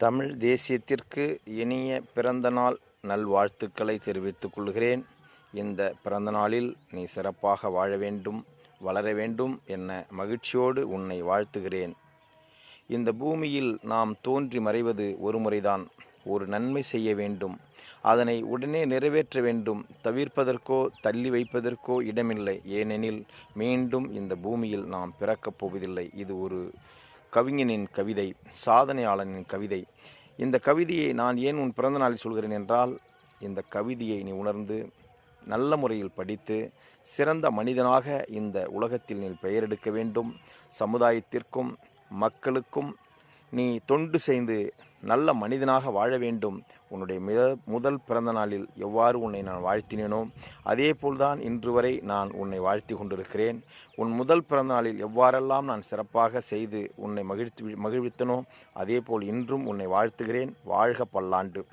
தமிழ் தேசியத்திற்கு இனிய பிறந்தநாள் நல்வாழ்த்துக்களை தெரிவித்துக் கொள்கிறேன். இந்த பிறந்தநாளில் நீ சிறப்பாக வாழ வேண்டும், வளர வேண்டும் என மகிழ்ச்சியோடு உன்னை வாழ்த்துகிறேன். இந்த பூமியில் நாம் தோன்றி மறைவது ஒரு முறைதான். ஒரு நன்மை செய்ய வேண்டும், அதனை உடனே நிறைவேற்ற வேண்டும். தவிர்ப்பதற்கோ தள்ளி வைப்பதற்கோ இடமில்லை. ஏனெனில் மீண்டும் இந்த பூமியில் நாம் பிறக்கப் போவதில்லை. இது ஒரு கவிஞனின் கவிதை, சாதனையாளனின் கவிதை. இந்த கவிதையை நான் ஏன் உன் பிறந்த நாளில் சொல்கிறேன் என்றால், இந்த கவிதையை நீ உணர்ந்து நல்ல முறையில் படித்து சிறந்த மனிதனாக இந்த உலகத்தில் நீ பெயரெடுக்க வேண்டும். சமுதாயத்திற்கும் மக்களுக்கும் நீ தொண்டு செய்து நல்ல மனிதனாக வாழ வேண்டும். உன்னுடைய முதல் பிறந்த நாளில் எவ்வாறு உன்னை நான் வாழ்த்தினேனோ அதே போல்தான் இன்று வரை நான் உன்னை வாழ்த்தி கொண்டிருக்கிறேன். உன் முதல் பிறந்த நாளில் எவ்வாறெல்லாம் நான் சிறப்பாக செய்து உன்னை மகிழ்வித்தனோ அதே போல் இன்றும் உன்னை வாழ்த்துகிறேன். வாழ்க பல்லாண்டு.